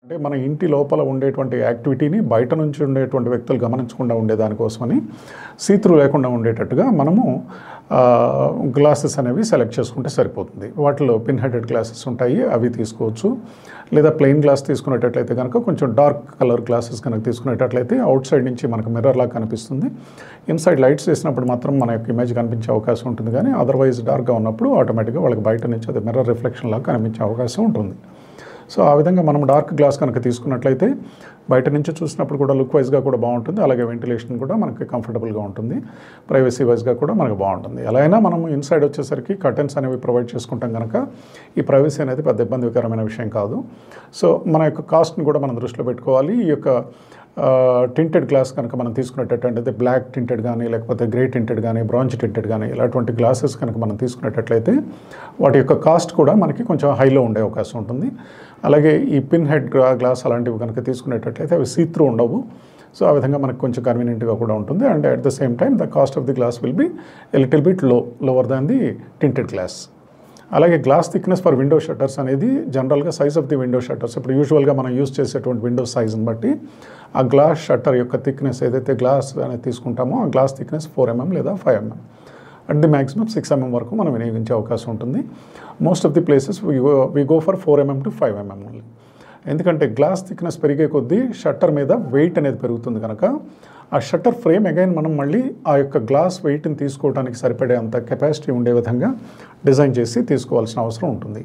అంటే మన ఇంటి లోపల ఉండేటువంటి యాక్టివిటీని బయట నుంచి ఉండేటువంటి వ్యక్తులు గమనించకుండా ఉండేదానికోసమని సీత్రూ లేకుండా ఉండేటట్టుగా మనము గ్లాసెస్ అనేవి సెలెక్ట్ చేసుకుంటే సరిపోతుంది. వాటిలో పిన్ హెడెడ్ గ్లాసెస్ ఉంటాయి, అవి తీసుకోవచ్చు. లేదా ప్లెయిన్ గ్లాస్ తీసుకునేటట్లయితే కనుక కొంచెం డార్క్ కలర్ గ్లాసెస్ కనుక తీసుకునేటట్లయితే అవుట్ సైడ్ నుంచి మనకు మిర్రర్ లాగా కనిపిస్తుంది. ఇన్సైడ్ లైట్స్ వేసినప్పుడు మాత్రం మన యొక్క ఇమేజ్ కనిపించే అవకాశం ఉంటుంది, కానీ అదర్వైజ్ డార్క్గా ఉన్నప్పుడు ఆటోమేటిక్గా వాళ్ళకి బయట నుంచి అది మిర్రర్ రిఫ్లెక్షన్ లాగా కనిపించే అవకాశం ఉంటుంది. సో ఆ విధంగా మనం డార్క్ గ్లాస్ కనుక తీసుకున్నట్లయితే బయట నుంచి చూసినప్పుడు కూడా లుక్ వైజ్గా కూడా బాగుంటుంది, అలాగే వెంటిలేషన్ కూడా మనకి కంఫర్టబుల్గా ఉంటుంది, ప్రైవసీ వైజ్గా కూడా మనకు బాగుంటుంది. ఎలా అయినా మనం ఇన్సైడ్ వచ్చేసరికి కర్టెన్స్ అనేవి ప్రొవైడ్ చేసుకుంటాం కనుక ఈ ప్రైవసీ అనేది పెద్ద ఇబ్బందికరమైన విషయం కాదు. సో మన యొక్క కాస్ట్ని కూడా మనం దృష్టిలో పెట్టుకోవాలి. ఈ యొక్క టింటెడ్ గ్లాస్ కనుక మనం తీసుకునేటట్లయితే బ్లాక్ టింటెడ్ కానీ, లేకపోతే గ్రే టింటెడ్ కానీ, బ్రాంజ్ టింటెడ్ కానీ ఇలాంటి గ్లాసెస్ కనుక మనం తీసుకునేటట్లయితే వాటి యొక్క కాస్ట్ కూడా మనకి కొంచెం హైలో ఉండే అవకాశం ఉంటుంది. అలాగే ఈ పిన్ హెడ్ గ్లాస్ అలాంటివి కనుక తీసుకునేటట్లయితే అవి సీత్రూ ఉండవు. సో ఆ విధంగా మనకు కొంచెం కన్వీనియంట్గా కూడా ఉంటుంది. And at the same time the cost of the glass will be a little bit lower than the tinted glass. అలాగే glass thickness for window shutters అనేది జనరల్గా size of the window shutters, ఇప్పుడు యూజువల్గా మనం యూజ్ చేసేటువంటి window సైజ్ని బట్టి ఆ గ్లాస్ షట్టర్ యొక్క థిక్నెస్ ఏదైతే గ్లాస్ అనేది తీసుకుంటామో ఆ గ్లాస్ థిక్నెస్ 4 mm లేదా 5 mm, at the maximum 6 mm వరకు మనం వినియోగించే అవకాశం ఉంటుంది. Most of the places we go for 4 mm to 5 mm only. ఎందుకంటే గ్లాస్ థిక్నెస్ పెరిగే కొద్దీ షట్టర్ మీద వెయిట్ అనేది పెరుగుతుంది కనుక ఆ షట్టర్ ఫ్రేమ్ అగైన్ మనం మళ్ళీ ఆ యొక్క గ్లాస్ వెయిట్ని తీసుకోవడానికి సరిపడే అంత కెపాసిటీ ఉండే విధంగా డిజైన్ చేసి తీసుకోవాల్సిన అవసరం ఉంటుంది.